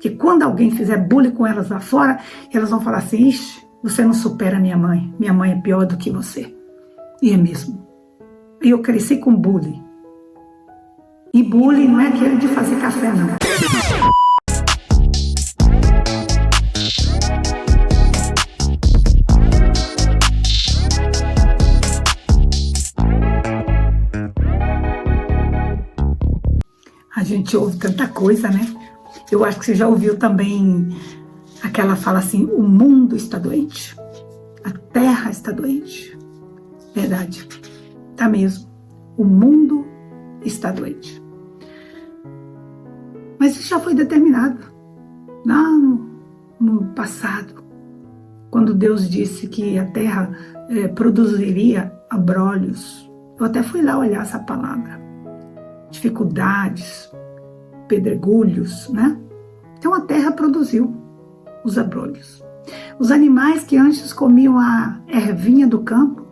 Que quando alguém fizer bullying com elas lá fora, elas vão falar assim, ixi, você não supera minha mãe é pior do que você. E é mesmo. Eu cresci com bullying. E bullying não é aquele de fazer café, não. A gente ouve tanta coisa, né? Eu acho que você já ouviu também aquela fala assim, o mundo está doente, a terra está doente. Verdade, tá mesmo. O mundo está doente. Mas isso já foi determinado lá no passado, quando Deus disse que a terra produziria abrolhos. Eu até fui lá olhar essa palavra. Dificuldades, pedregulhos, né? Então a terra produziu os abrolhos. Os animais que antes comiam a ervinha do campo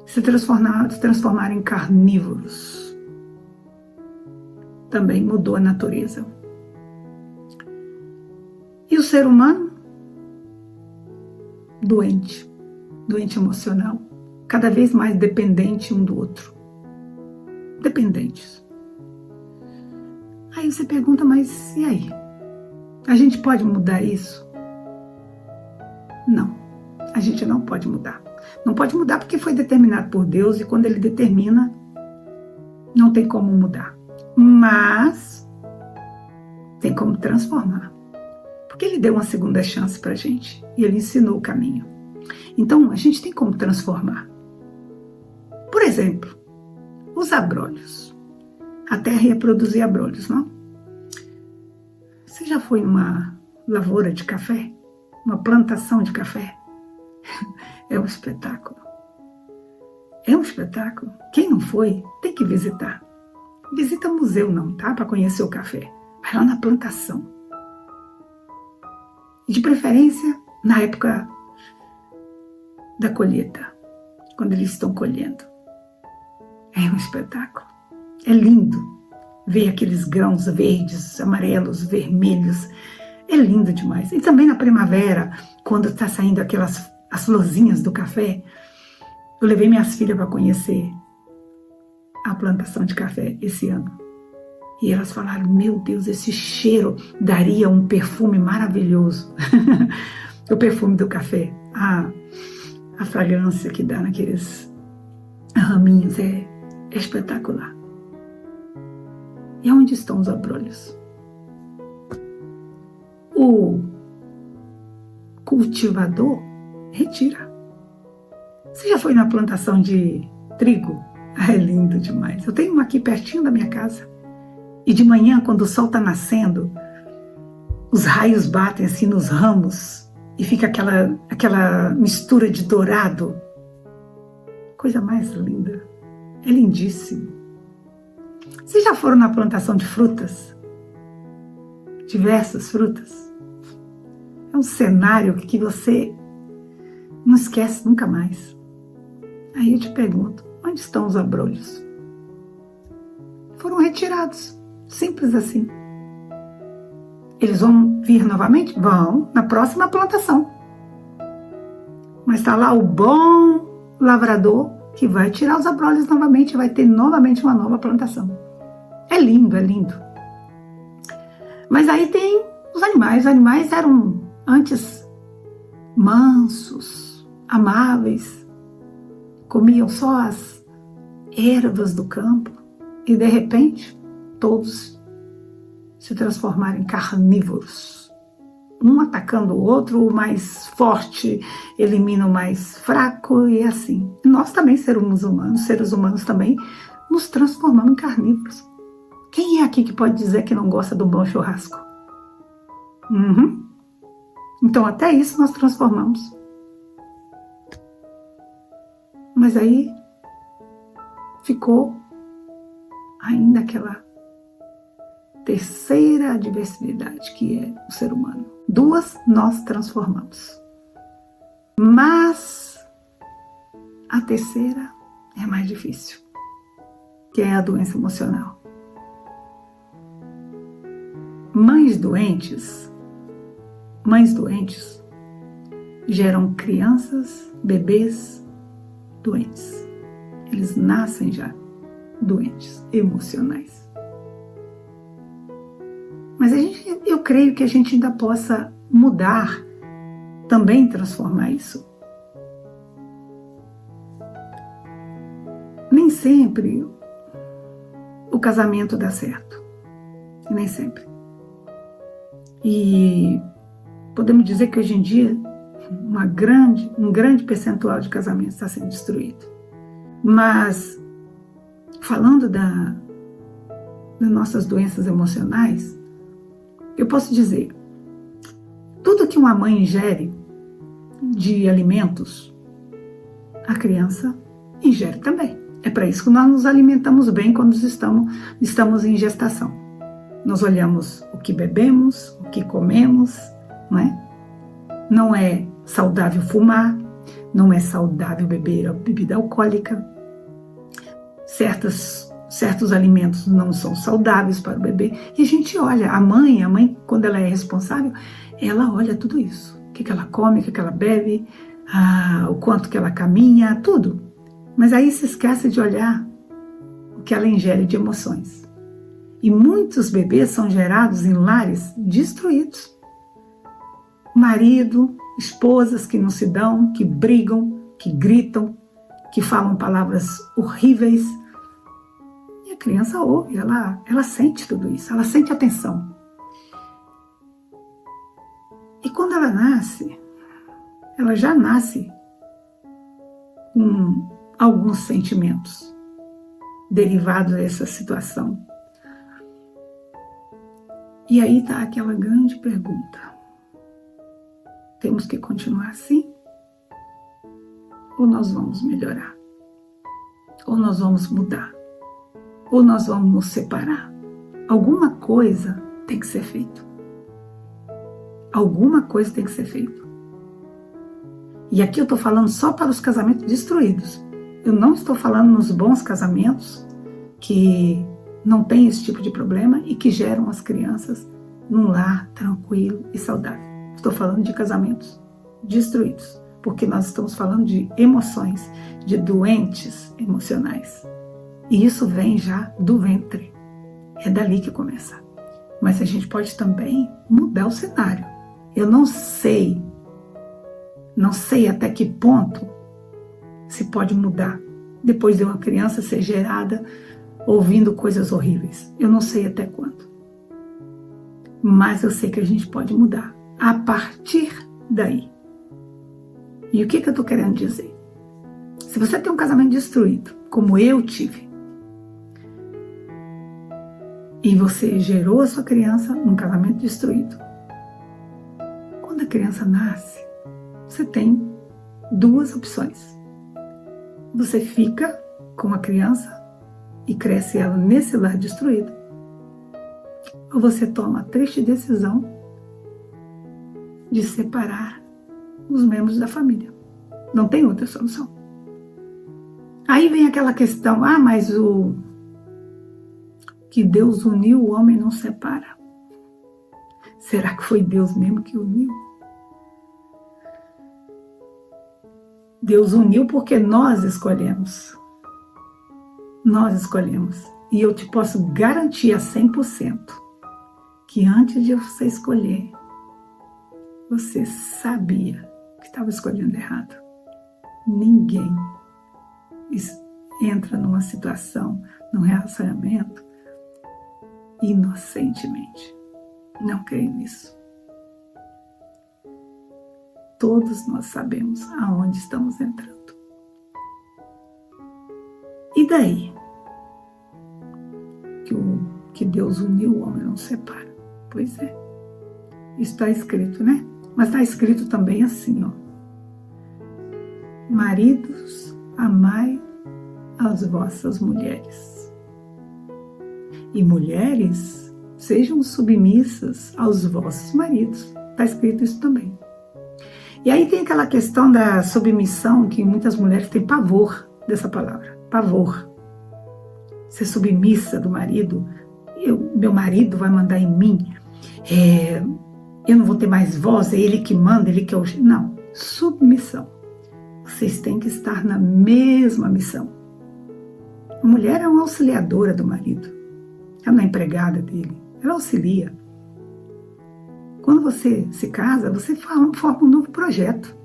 se transformaram em carnívoros. Também mudou a natureza. E o ser humano? Doente emocional, cada vez mais dependente um do outro. Dependentes. Aí você pergunta, mas e aí? A gente pode mudar isso? Não, a gente não pode mudar. Não pode mudar porque foi determinado por Deus e quando Ele determina, não tem como mudar. Mas tem como transformar. Porque Ele deu uma segunda chance pra gente e Ele ensinou o caminho. Então, a gente tem como transformar. Por exemplo, os abrolhos. A terra ia produzir abrolhos, não? Você já foi numa lavoura de café? Uma plantação de café? É um espetáculo. É um espetáculo. Quem não foi, tem que visitar. Visita museu não, tá? Para conhecer o café. Vai lá na plantação. De preferência, na época da colheita, quando eles estão colhendo. É um espetáculo. É lindo ver aqueles grãos verdes, amarelos, vermelhos. É lindo demais. E também na primavera, quando está saindo as florzinhas do café. Eu levei minhas filhas para conhecer a plantação de café esse ano. E elas falaram, meu Deus, esse cheiro daria um perfume maravilhoso. O perfume do café. A fragrância que dá naqueles raminhos é espetacular. E onde estão os abrolhos? O cultivador retira. Você já foi na plantação de trigo? É lindo demais. Eu tenho uma aqui pertinho da minha casa. E de manhã, quando o sol está nascendo, os raios batem assim nos ramos e fica aquela mistura de dourado. Coisa mais linda. É lindíssimo. Vocês já foram na plantação de frutas? Diversas frutas? É um cenário que você não esquece nunca mais. Aí eu te pergunto, onde estão os abrolhos? Foram retirados. Simples assim. Eles vão vir novamente? Vão, na próxima plantação. Mas está lá o bom lavrador que vai tirar os abrolhos novamente e vai ter novamente uma nova plantação. É lindo, é lindo. Mas aí tem os animais. Os animais eram antes mansos, amáveis, comiam só as ervas do campo e de repente todos se transformaram em carnívoros. Um atacando o outro, o mais forte elimina o mais fraco e assim. Nós também, seres humanos também, nos transformamos em carnívoros. Quem é aqui que pode dizer que não gosta de um bom churrasco? Uhum. Então até isso nós transformamos. Mas aí ficou ainda aquela terceira adversidade que é o ser humano. Duas nós transformamos. Mas a terceira é mais difícil, que é a doença emocional. Mães doentes geram crianças, bebês doentes. Eles nascem já doentes, emocionais. Mas eu creio que a gente ainda possa mudar, também transformar isso. Nem sempre o casamento dá certo. Nem sempre. E podemos dizer que hoje em dia um grande percentual de casamentos está sendo destruído. Mas, falando das nossas doenças emocionais, eu posso dizer, tudo que uma mãe ingere de alimentos, a criança ingere também. É para isso que nós nos alimentamos bem quando estamos em gestação. Nós olhamos o que bebemos, o que comemos, não é? Não é saudável fumar, não é saudável beber bebida alcoólica. Certos alimentos não são saudáveis para o bebê. E a gente olha, a mãe, quando ela é responsável, ela olha tudo isso. O que ela come, o que ela bebe, o quanto que ela caminha, tudo. Mas aí se esquece de olhar o que ela ingere de emoções. E muitos bebês são gerados em lares destruídos. Marido, esposas que não se dão, que brigam, que gritam, que falam palavras horríveis. E a criança ouve, ela sente tudo isso, ela sente a tensão. E quando ela nasce, ela já nasce com alguns sentimentos derivados dessa situação. E aí está aquela grande pergunta. Temos que continuar assim? Ou nós vamos melhorar? Ou nós vamos mudar? Ou nós vamos nos separar? Alguma coisa tem que ser feita. Alguma coisa tem que ser feita. E aqui eu estou falando só para os casamentos destruídos. Eu não estou falando nos bons casamentos que não tem esse tipo de problema e que geram as crianças num lar tranquilo e saudável. Estou falando de casamentos destruídos, porque nós estamos falando de emoções, de doentes emocionais. E isso vem já do ventre. É dali que começa. Mas a gente pode também mudar o cenário. Eu não sei até que ponto se pode mudar depois de uma criança ser gerada ouvindo coisas horríveis. Eu não sei até quando. Mas eu sei que a gente pode mudar a partir daí. E o que eu estou querendo dizer? Se você tem um casamento destruído, como eu tive, e você gerou a sua criança num casamento destruído, quando a criança nasce, você tem duas opções. Você fica com a criança e cresce ela nesse lar destruído, ou você toma a triste decisão de separar os membros da família. Não tem outra solução. Aí vem aquela questão, mas o que Deus uniu, o homem não separa. Será que foi Deus mesmo que uniu? Deus uniu porque nós escolhemos. Nós escolhemos. E eu te posso garantir a 100% que antes de você escolher, você sabia que estava escolhendo errado. Ninguém entra numa situação, num relacionamento, inocentemente. Não creio nisso. Todos nós sabemos aonde estamos entrando. E daí? Que Deus uniu, o homem não separa. Pois é. Isso está escrito, né? Mas está escrito também assim, ó. Maridos, amai as vossas mulheres. E mulheres, sejam submissas aos vossos maridos. Está escrito isso também. E aí tem aquela questão da submissão, que muitas mulheres têm pavor dessa palavra. Pavor. Ser submissa do marido. Meu marido vai mandar em mim. eu não vou ter mais voz, é ele que manda, ele que é o... Não, submissão. Vocês têm que estar na mesma missão. A mulher é uma auxiliadora do marido. Ela não é empregada dele, ela auxilia. Quando você se casa, você forma um novo projeto.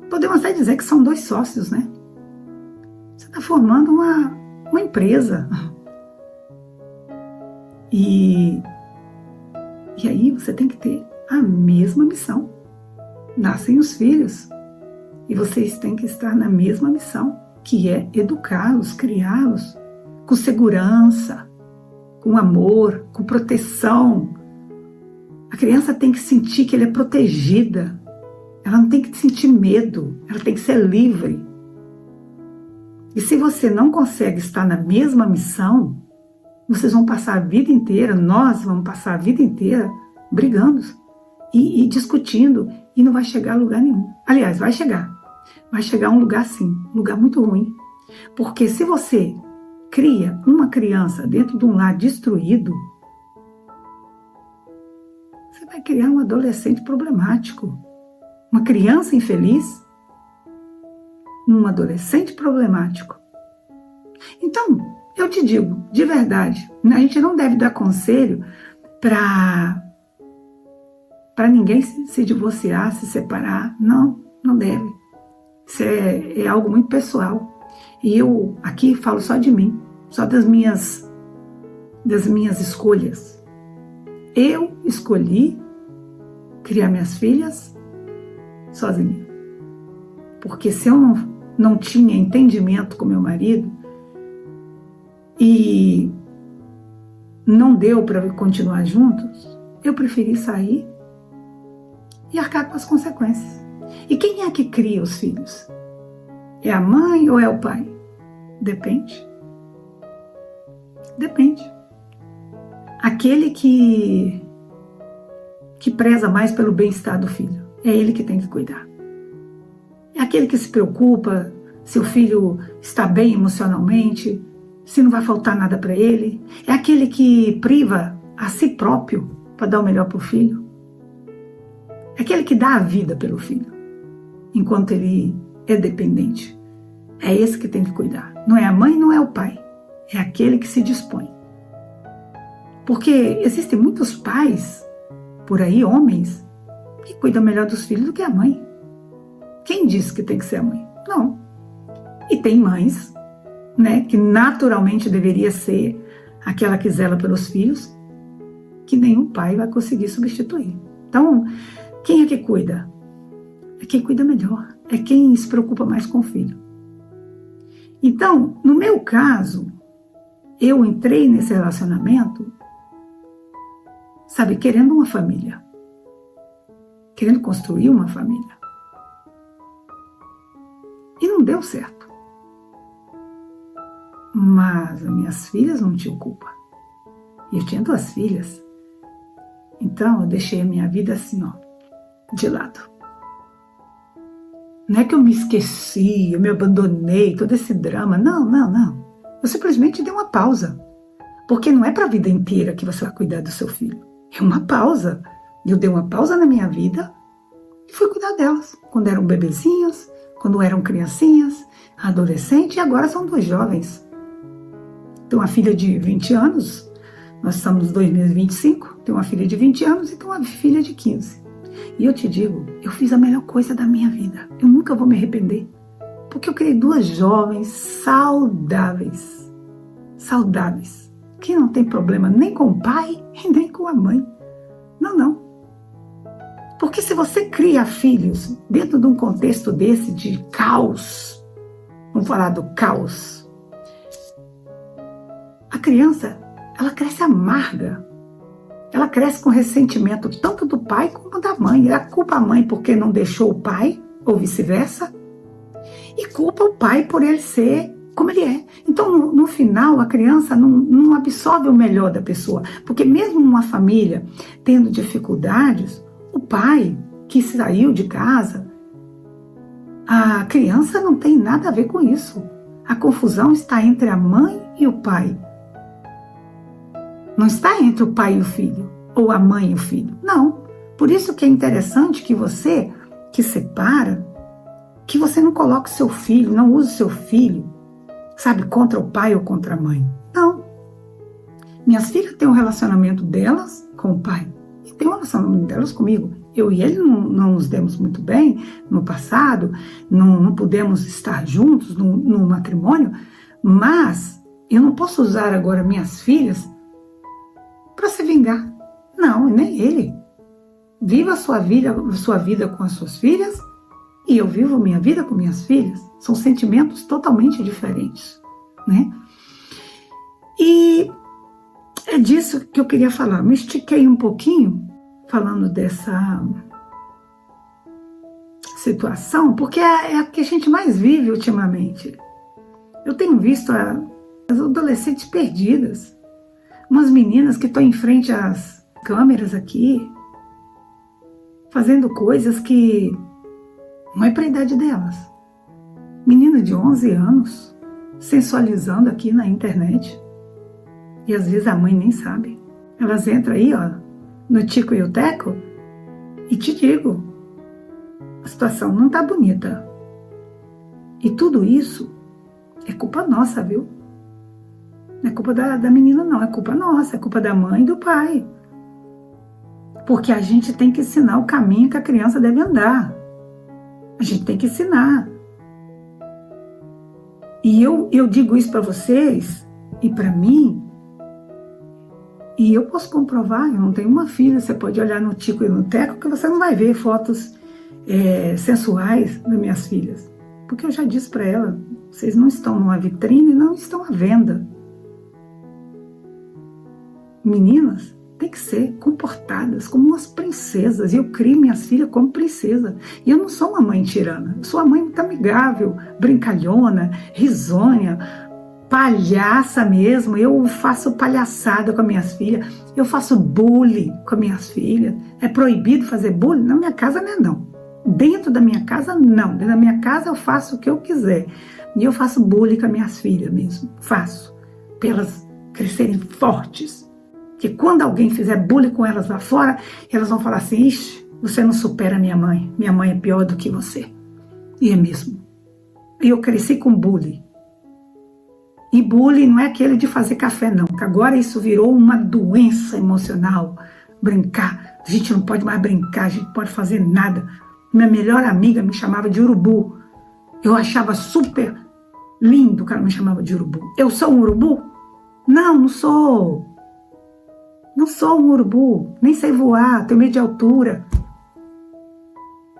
Podemos até dizer que são 2 sócios, né? Você está formando uma empresa. E aí você tem que ter a mesma missão. Nascem os filhos. E vocês têm que estar na mesma missão, que é educá-los, criá-los com segurança, com amor, com proteção. A criança tem que sentir que ela é protegida. Ela não tem que sentir medo. Ela tem que ser livre. E se você não consegue estar na mesma missão, vocês vão passar a vida inteira, nós vamos passar a vida inteira brigando e discutindo e não vai chegar a lugar nenhum. Aliás, vai chegar. Vai chegar a um lugar sim, um lugar muito ruim. Porque se você cria uma criança dentro de um lar destruído, você vai criar um adolescente problemático. Uma criança infeliz, um adolescente problemático. Então, eu te digo, de verdade, a gente não deve dar conselho para ninguém se divorciar, se separar. Não, não deve. Isso é algo muito pessoal. E eu aqui falo só de mim, só das minhas escolhas. Eu escolhi criar minhas filhas sozinha. Porque se eu não tinha entendimento com meu marido e não deu para continuar juntos, eu preferi sair e arcar com as consequências. E quem é que cria os filhos? É a mãe ou é o pai? Depende. Depende. Aquele que preza mais pelo bem-estar do filho, é ele que tem que cuidar. É aquele que se preocupa se o filho está bem emocionalmente, se não vai faltar nada para ele. É aquele que priva a si próprio para dar o melhor para o filho. É aquele que dá a vida pelo filho, enquanto ele é dependente. É esse que tem que cuidar. Não é a mãe, não é o pai. É aquele que se dispõe. Porque existem muitos pais, por aí, homens, que cuidam melhor dos filhos do que a mãe. Quem disse que tem que ser a mãe? Não. E tem mães, né, que naturalmente deveria ser aquela que zela pelos filhos, que nenhum pai vai conseguir substituir. Então, quem é que cuida? É quem cuida melhor. É quem se preocupa mais com o filho. Então, no meu caso, eu entrei nesse relacionamento, sabe, querendo uma família. Querendo construir uma família. E não deu certo. Mas as minhas filhas não tinham culpa. E eu tinha 2 filhas. Então eu deixei a minha vida assim, ó, de lado. Não é que eu me esqueci, eu me abandonei, todo esse drama. Não, não, não. Eu simplesmente dei uma pausa. Porque não é para a vida inteira que você vai cuidar do seu filho. É uma pausa. Eu dei uma pausa na minha vida e fui cuidar delas. Quando eram bebezinhos, quando eram criancinhas, adolescentes, e agora são 2 jovens. Tenho uma filha de 20 anos, nós estamos em 2025, tenho uma filha de 20 anos e tenho uma filha de 15. E eu te digo, eu fiz a melhor coisa da minha vida. Eu nunca vou me arrepender. Porque eu criei 2 jovens saudáveis. Saudáveis. Que não tem problema nem com o pai e nem com a mãe. Não, não. Porque se você cria filhos dentro de um contexto desse de caos, vamos falar do caos, a criança, ela cresce amarga. Ela cresce com ressentimento tanto do pai como da mãe. Ela culpa a mãe porque não deixou o pai, ou vice-versa, e culpa o pai por ele ser como ele é. Então, no final, a criança não absorve o melhor da pessoa. Porque mesmo uma família tendo dificuldades, o pai que saiu de casa, a criança não tem nada a ver com isso. A confusão está entre a mãe e o pai. Não está entre o pai e o filho, ou a mãe e o filho. Não. Por isso que é interessante que você, que separa, que você não coloque seu filho, não use seu filho, sabe, contra o pai ou contra a mãe. Não. Minhas filhas têm um relacionamento delas com o pai e tem um relacionamento delas comigo. Eu e ele não nos demos muito bem no passado, não pudemos estar juntos no matrimônio, mas eu não posso usar agora minhas filhas para se vingar. Não, nem ele. Viva a sua vida com as suas filhas e eu vivo minha vida com minhas filhas. São sentimentos totalmente diferentes, né? E é disso que eu queria falar. Me estiquei um pouquinho falando dessa situação, porque é a que a gente mais vive ultimamente. Eu tenho visto as adolescentes perdidas, umas meninas que estão em frente às câmeras aqui, fazendo coisas que não é para a idade delas. Menina de 11 anos, sensualizando aqui na internet. E às vezes a mãe nem sabe. Elas entram aí, ó, no Tico e o Teco, e te digo, a situação não tá bonita. E tudo isso é culpa nossa, viu? Não é culpa da menina, não. É culpa nossa, é culpa da mãe e do pai. Porque a gente tem que ensinar o caminho que a criança deve andar. A gente tem que ensinar. E eu digo isso para vocês e para mim, e eu posso comprovar, eu não tenho uma filha, você pode olhar no Tico e no Teco que você não vai ver fotos sensuais das minhas filhas. Porque eu já disse para ela, vocês não estão numa vitrine, não estão à venda. Meninas têm que ser comportadas como umas princesas. E eu crio minhas filhas como princesa. E eu não sou uma mãe tirana. Eu sou uma mãe muito amigável, brincalhona, risonha, palhaça mesmo. Eu faço palhaçada com as minhas filhas. Eu faço bullying com as minhas filhas. É proibido fazer bullying? Na minha casa não é não. Dentro da minha casa não. Dentro da minha casa eu faço o que eu quiser. E eu faço bullying com as minhas filhas mesmo. Faço. Para elas crescerem fortes. Que quando alguém fizer bullying com elas lá fora, elas vão falar assim, ixi, você não supera minha mãe é pior do que você. E é mesmo. E eu cresci com bullying. E bullying não é aquele de fazer café não, que agora isso virou uma doença emocional. Brincar, a gente não pode mais brincar, a gente não pode fazer nada. Minha melhor amiga me chamava de urubu. Eu achava super lindo que ela me chamava de urubu. Eu sou um urubu? Não, não sou. Não sou um urubu, nem sei voar, tenho medo de altura.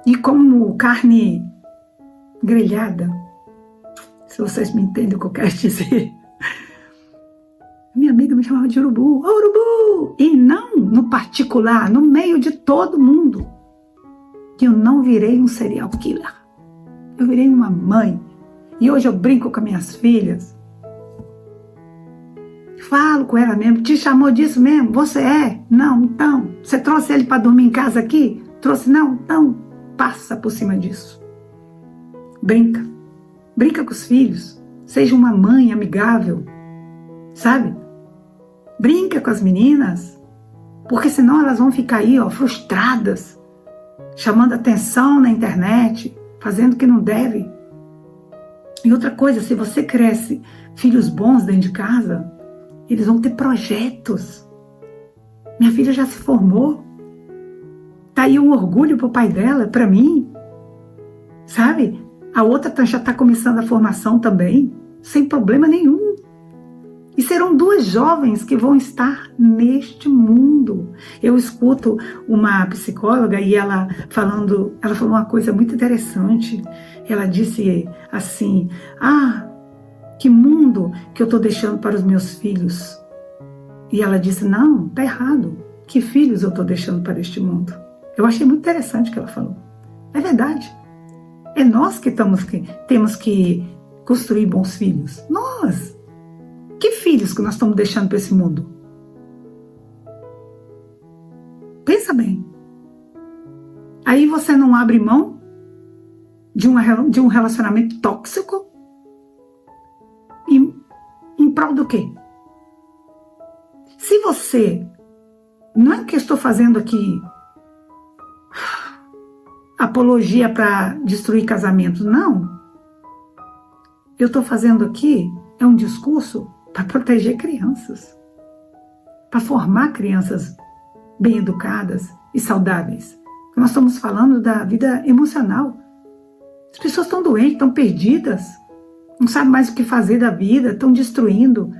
E como carne grelhada, se vocês me entendem o que eu quero dizer. Minha amiga me chamava de urubu, oh, urubu! E não no particular, no meio de todo mundo. Eu não virei um serial killer. Eu virei uma mãe. E hoje eu brinco com minhas filhas. Falo com ela mesmo, te chamou disso mesmo? Você é? Não, então. Você trouxe ele para dormir em casa aqui? Trouxe? Não, então. Passa por cima disso. Brinca. Brinca com os filhos. Seja uma mãe amigável. Sabe? Brinca com as meninas. Porque senão elas vão ficar aí, ó, frustradas. Chamando atenção na internet. Fazendo o que não deve. E outra coisa, se você cresce filhos bons dentro de casa, eles vão ter projetos. Minha filha já se formou. Tá aí um orgulho pro pai dela, para mim. Sabe? A outra já está começando a formação também, sem problema nenhum. E serão duas jovens que vão estar neste mundo. Eu escuto uma psicóloga e ela falou uma coisa muito interessante. Ela disse assim, que mundo que eu estou deixando para os meus filhos? E ela disse, não, tá errado. Que filhos eu estou deixando para este mundo? Eu achei muito interessante o que ela falou. É verdade. É nós que temos que construir bons filhos. Nós. Que filhos que nós estamos deixando para esse mundo? Pensa bem. Aí você não abre mão de um relacionamento tóxico? Em prol do quê? Se você, não é que eu estou fazendo aqui apologia para destruir casamentos, não. Eu estou fazendo aqui é um discurso para proteger crianças, para formar crianças bem educadas e saudáveis. Nós estamos falando da vida emocional. As pessoas estão doentes, estão perdidas, não sabem mais o que fazer da vida, estão destruindo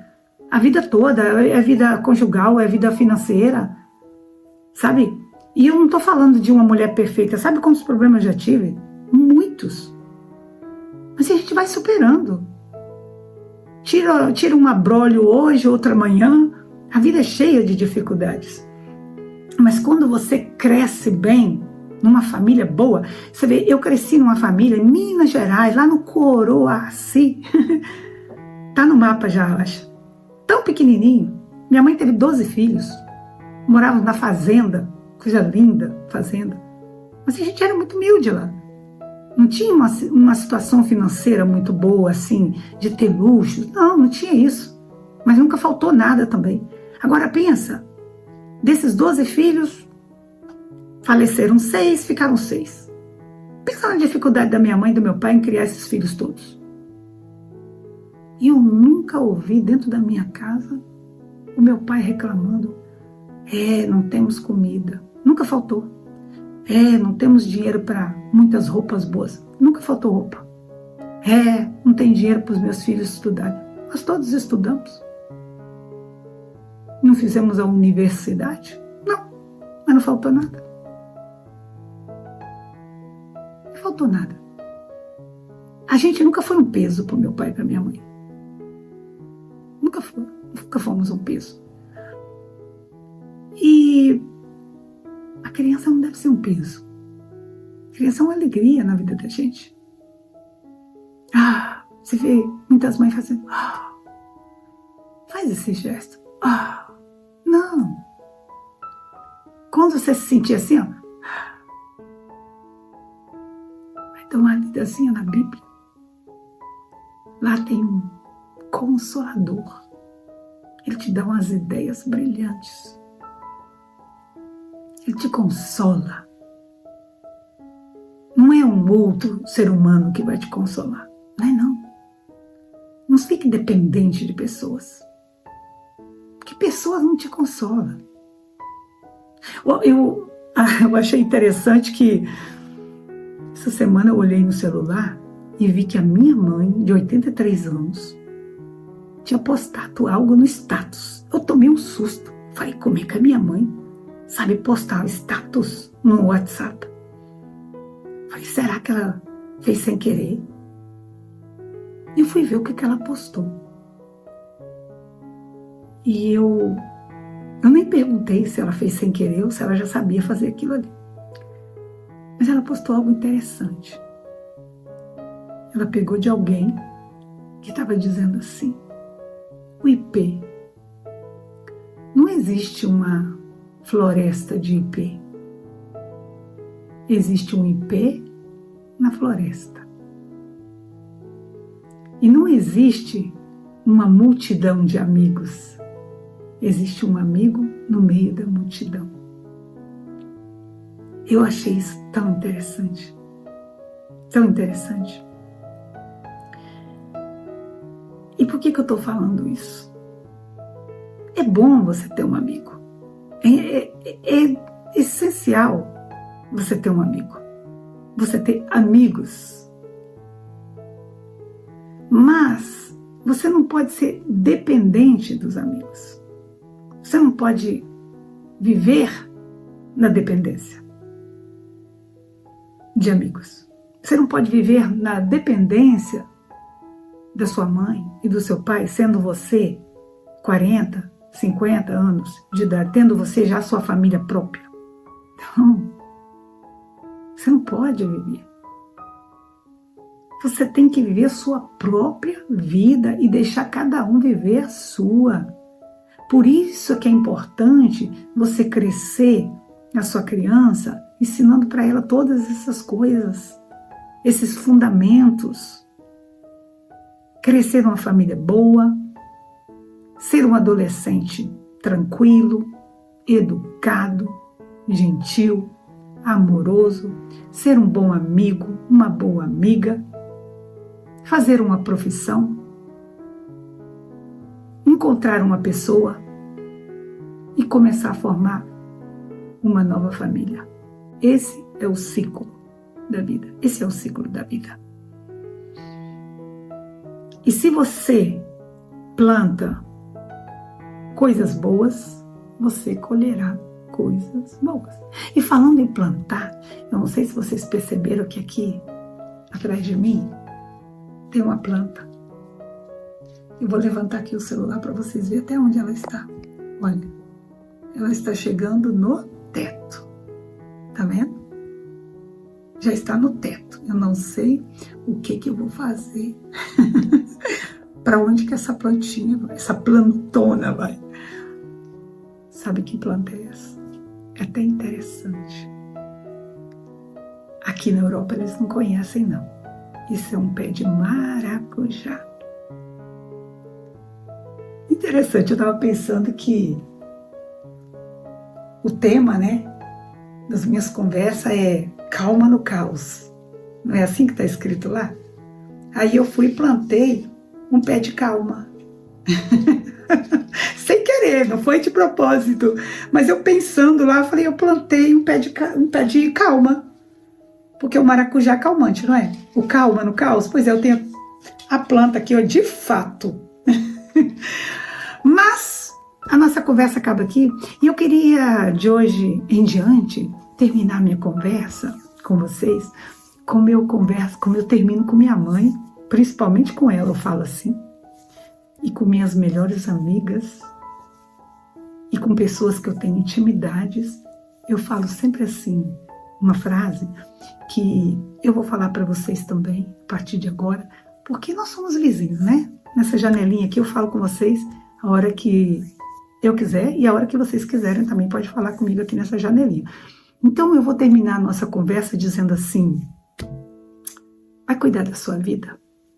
a vida toda, é vida conjugal, é vida financeira, sabe? E eu não estou falando de uma mulher perfeita, sabe quantos problemas eu já tive? Muitos. Mas a gente vai superando. Tira um abrolho hoje, outra amanhã, a vida é cheia de dificuldades. Mas quando você cresce bem, numa família boa, você vê, eu cresci numa família em Minas Gerais, lá no Coroaci, tá no mapa já, eu acho, tão pequenininho. Minha mãe teve 12 filhos, morávamos na fazenda, coisa linda, fazenda, mas a gente era muito humilde lá, não tinha uma situação financeira muito boa, assim, de ter luxo, não tinha isso, mas nunca faltou nada também. Agora pensa, desses 12 filhos, faleceram 6, ficaram 6. Pensa na dificuldade da minha mãe e do meu pai em criar esses filhos todos. E eu nunca ouvi dentro da minha casa o meu pai reclamando: não temos comida. Nunca faltou. Não temos dinheiro para muitas roupas boas. Nunca faltou roupa. Não tem dinheiro para os meus filhos estudarem. Nós todos estudamos. Não fizemos a universidade? Não, mas não faltou nada. Não faltou nada. A gente nunca foi um peso para o meu pai e para minha mãe. Nunca fomos um peso. E a criança não deve ser um peso. A criança é uma alegria na vida da gente. Você vê muitas mães fazendo, faz esse gesto. Não. Quando você se sentir assim, vai dar uma lidazinha na Bíblia. Lá tem um Consolador. Ele te dá umas ideias brilhantes. Ele te consola. Não é um outro ser humano que vai te consolar. Não é não. Não fique dependente de pessoas. Porque pessoas não te consolam. Eu achei interessante que essa semana eu olhei no celular e vi que a minha mãe, de 83 anos, tinha postado algo no status. Eu tomei um susto. Falei, como é que a minha mãe sabe postar status no WhatsApp? Falei, será que ela fez sem querer? E eu fui ver o que ela postou. E eu nem perguntei se ela fez sem querer ou se ela já sabia fazer aquilo ali. Mas ela postou algo interessante. Ela pegou de alguém que estava dizendo assim: o IP. Não existe uma floresta de IP. Existe um IP na floresta. E não existe uma multidão de amigos. Existe um amigo no meio da multidão. Eu achei isso tão interessante. Tão interessante. E por que eu estou falando isso? É bom você ter um amigo. É essencial você ter um amigo. Você ter amigos. Mas você não pode ser dependente dos amigos. Você não pode viver na dependência de amigos. Você não pode viver na dependência da sua mãe e do seu pai, sendo você 40, 50 anos de idade, tendo você já a sua família própria. Não. Você não pode viver. Você tem que viver a sua própria vida e deixar cada um viver a sua. Por isso que é importante você crescer a sua criança ensinando para ela todas essas coisas, esses fundamentos. Crescer numa família boa, ser um adolescente tranquilo, educado, gentil, amoroso, ser um bom amigo, uma boa amiga, fazer uma profissão, encontrar uma pessoa e começar a formar uma nova família. Esse é o ciclo da vida. Esse é o ciclo da vida. E se você planta coisas boas, você colherá coisas boas. E falando em plantar, eu não sei se vocês perceberam que aqui, atrás de mim, tem uma planta. Eu vou levantar aqui o celular para vocês verem até onde ela está. Olha, ela está chegando no teto. Tá vendo? Já está no teto. Eu não sei o que eu vou fazer. Para onde que essa plantinha vai? Essa plantona vai? Sabe que planta é essa? É até interessante. Aqui na Europa eles não conhecem, não. Isso é um pé de maracujá. Interessante, eu estava pensando que o tema, né, das minhas conversas é calma no caos. Não é assim que está escrito lá? Aí eu fui e plantei um pé de calma. Sem querer, não foi de propósito. Mas eu pensando lá, eu falei, eu plantei um pé de calma. Porque o maracujá é calmante, não é? O calma no caos. Pois é, eu tenho a planta aqui, ó, de fato. Mas a nossa conversa acaba aqui. E eu queria, de hoje em diante, terminar minha conversa com vocês, como eu termino com minha mãe, principalmente com ela, eu falo assim, e com minhas melhores amigas, e com pessoas que eu tenho intimidades, eu falo sempre assim, uma frase que eu vou falar para vocês também, a partir de agora, porque nós somos vizinhos, né? Nessa janelinha aqui eu falo com vocês a hora que eu quiser e a hora que vocês quiserem também pode falar comigo aqui nessa janelinha. Então eu vou terminar a nossa conversa dizendo assim, vai cuidar da sua vida.